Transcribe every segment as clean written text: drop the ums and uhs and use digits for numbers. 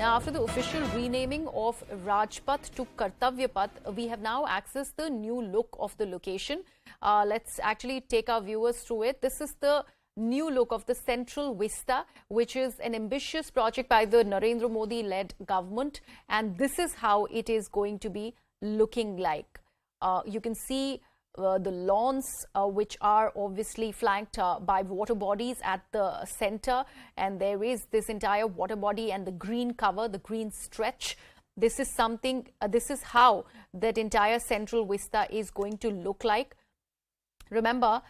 Now, after the official renaming of Rajpath to Kartavya, we have now accessed the new look of the location. Let's actually take our viewers through it. This is the new look of the Central Vista, which is an ambitious project by the Narendra Modi-led government. And this is how it is going to be looking like. You can see the lawns, which are obviously flanked by water bodies at the center, and there is this entire water body and the green cover, the green stretch. This is something, this is how that entire Central Vista is going to look like. Remember,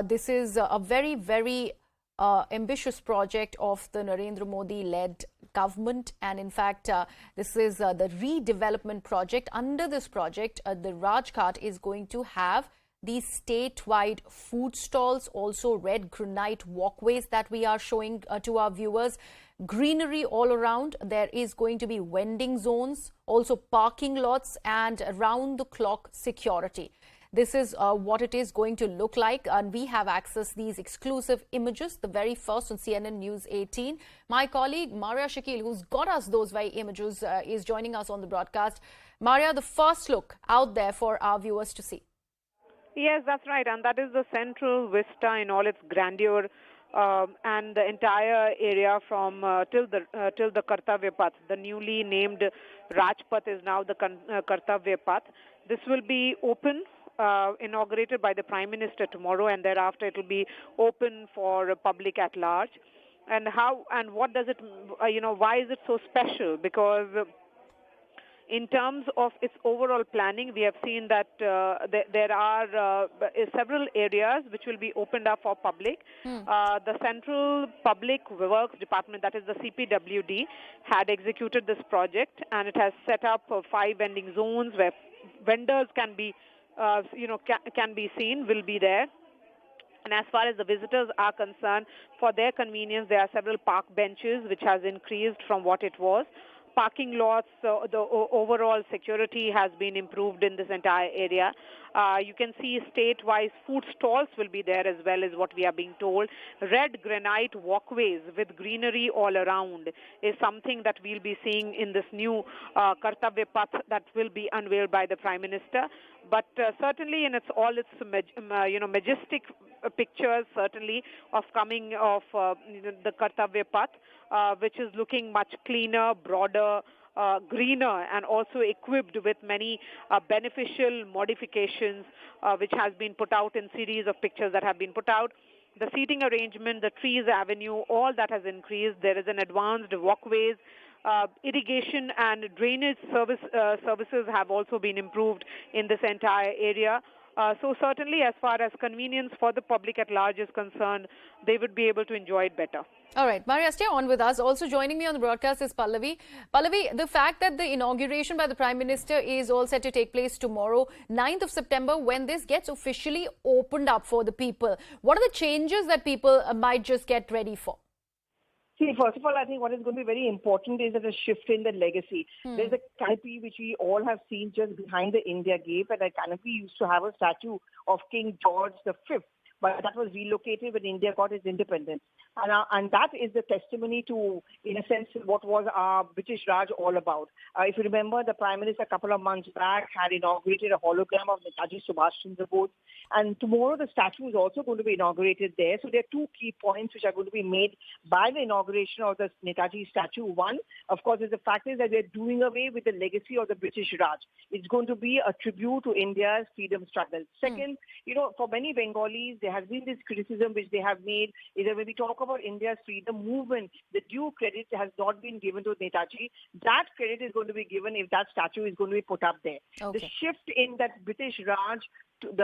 this is a very, very ambitious project of the Narendra Modi-led government, and in fact, this is the redevelopment project. Under this project, the Rajpath is going to have these statewide food stalls, also red granite walkways that we are showing to our viewers, greenery all around. There is going to be vending zones, also parking lots, and round-the-clock security. This is what it is going to look like, and we have accessed these exclusive images, the very first on CNN News 18. My colleague Maria Shakil, who's got us those very images, is joining us on the broadcast. Maria, the first look out there for our viewers to see. Yes, that's right, and that is the Central Vista in all its grandeur, and the entire area from till the Kartavya Path. The newly named Rajpath is now the Kartavya Path. This will be open. Inaugurated by the Prime Minister tomorrow, and thereafter it will be open for public at large. And how and what does it, why is it so special? Because in terms of its overall planning, we have seen that there are several areas which will be opened up for public. The Central Public Works Department, that is the CPWD, had executed this project, and it has set up 5 vending zones where vendors can be can be seen, will be there. And as far as the visitors are concerned, for their convenience, there are several park benches which has increased from what it was. Parking lots, the overall security has been improved in this entire area. You can see state-wise food stalls will be there as well, is what we are being told. Red granite walkways with greenery all around is something that we'll be seeing in this new Kartavya Path that will be unveiled by the Prime Minister. But certainly in its majestic pictures, certainly of coming of the Kartavya Path, which is looking much cleaner, broader, greener, and also equipped with many beneficial modifications, which has been put out in series of pictures that have been put out. The seating arrangement, the trees avenue, all that has increased. There is an advanced walkways. Irrigation and drainage services have also been improved in this entire area. So certainly, as far as convenience for the public at large is concerned, they would be able to enjoy it better. All right, Maria, stay on with us. Also joining me on the broadcast is Pallavi. Pallavi, the fact that the inauguration by the Prime Minister is all set to take place tomorrow, 9th of September, when this gets officially opened up for the people, what are the changes that people might just get ready for? See, first of all, I think what is going to be very important is that a shift in the legacy. There's a canopy which we all have seen just behind the India Gate, and that canopy used to have a statue of King George V. But that was relocated when India got its independence. And that is the testimony to, in a sense, what was our British Raj all about. If you remember, the Prime Minister a couple of months back had inaugurated a hologram of Netaji Subhash Chandra Bose. And tomorrow the statue is also going to be inaugurated there. So there are 2 key points which are going to be made by the inauguration of the Netaji statue. One, of course, is the fact is that we're doing away with the legacy of the British Raj. It's going to be a tribute to India's freedom struggle. Second, for many Bengalis, there has been this criticism which they have made is that when we talk about India's freedom movement, the due credit has not been given to Netaji. That credit is going to be given if that statue is going to be put up there. Okay. The shift in that British Raj to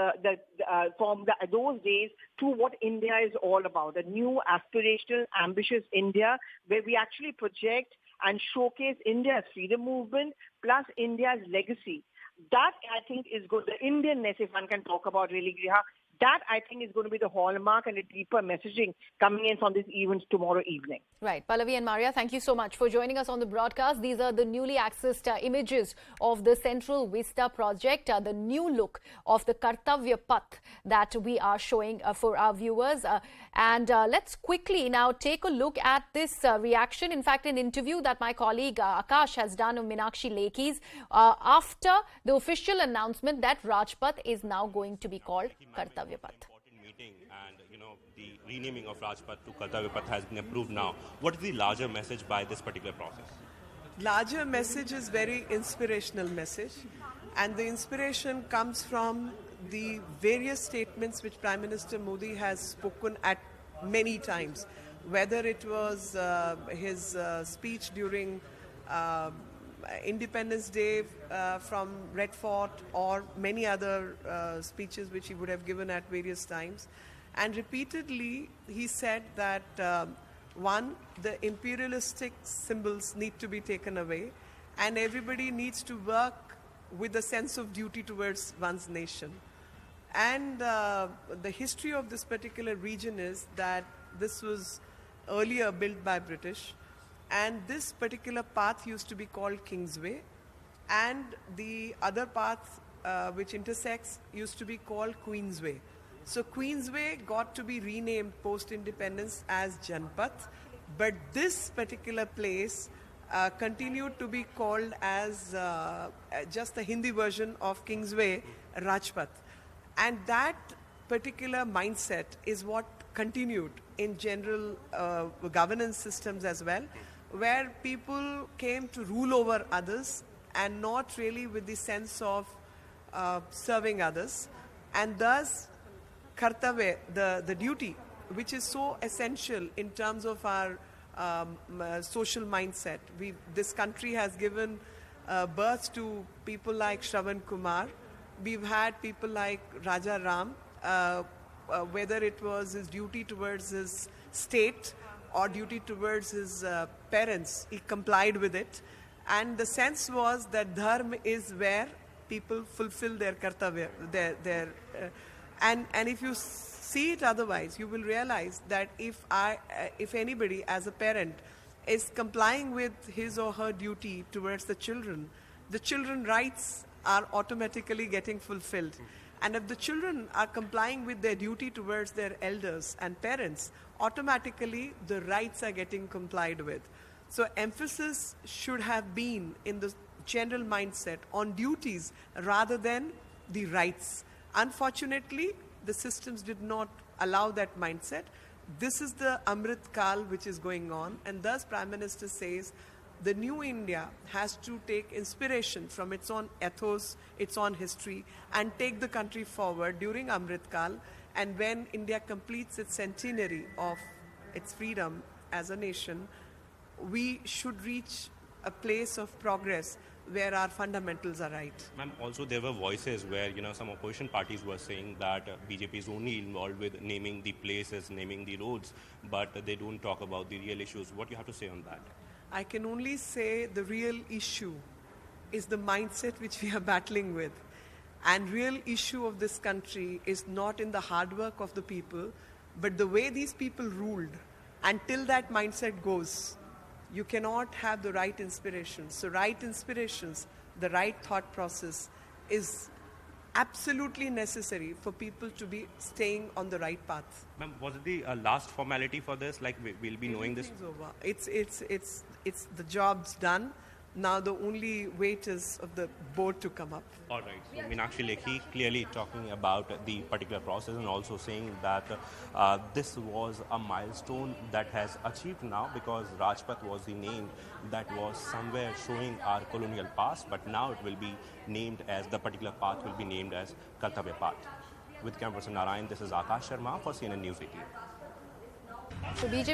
from those days to what India is all about, a new aspirational, ambitious India where we actually project and showcase India's freedom movement plus India's legacy. That, I think, is good. The Indianness, if one can talk about really, Griha, That, I think, is going to be the hallmark and a deeper messaging coming in from these events tomorrow evening. Right. Pallavi and Maria, thank you so much for joining us on the broadcast. These are the newly accessed images of the Central Vista project, the new look of the Kartavya Path that we are showing for our viewers. And let's quickly now take a look at this reaction. In fact, an interview that my colleague Akash has done of Meenakshi Lekhi's after the official announcement that Rajpath is now going to be called Kartavya Path. And the renaming of Rajpath to Kartavya Path has been approved now. What is the larger message by this particular process? Larger message is very inspirational message, and the inspiration comes from the various statements which Prime Minister Modi has spoken at many times, whether it was his speech during Independence Day from Red Fort or many other speeches which he would have given at various times. And repeatedly he said that one, the imperialistic symbols need to be taken away and everybody needs to work with a sense of duty towards one's nation. And the history of this particular region is that this was earlier built by British. And this particular path used to be called Kingsway, and the other path which intersects used to be called Queensway. So Queensway got to be renamed post-independence as Janpath, but this particular place continued to be called as just the Hindi version of Kingsway, Rajpath. And that particular mindset is what continued in general governance systems as well, where people came to rule over others and not really with the sense of serving others. And thus, Kartavya, the duty, which is so essential in terms of our social mindset. This country has given birth to people like Shravan Kumar. We've had people like Raja Ram, whether it was his duty towards his state or duty towards his parents, he complied with it. And the sense was that dharma is where people fulfill their kartavya, and if you see it otherwise, you will realize that if anybody as a parent is complying with his or her duty towards the children rights are automatically getting fulfilled. And if the children are complying with their duty towards their elders and parents, automatically the rights are getting complied with. So emphasis should have been in the general mindset on duties rather than the rights. Unfortunately, the systems did not allow that mindset. This is the Amrit Kal which is going on, and thus Prime Minister says the new India has to take inspiration from its own ethos, its own history, and take the country forward during Amrit Kal. And when India completes its centenary of its freedom as a nation, we should reach a place of progress where our fundamentals are right. Ma'am, also there were voices where some opposition parties were saying that BJP is only involved with naming the places, naming the roads, but they don't talk about the real issues. What do you have to say on that? I can only say the real issue is the mindset which we are battling with. And real issue of this country is not in the hard work of the people, but the way these people ruled. Until that mindset goes, you cannot have the right inspirations. So right inspirations, the right thought process is absolutely necessary for people to be staying on the right path. Ma'am, was it the last formality for this? Like we'll be knowing this? Over. It's the job's done. Now the only wait is of the board to come up. All right. So Meenakshi Lekhi clearly talking about the particular process and also saying that this was a milestone that has achieved now, because Rajpath was the name that was somewhere showing our colonial past, but now it will be named as, the particular path will be named as Kartavya Path. With camera person Narayan, this is Akash Sharma for CNN News 18. So BJP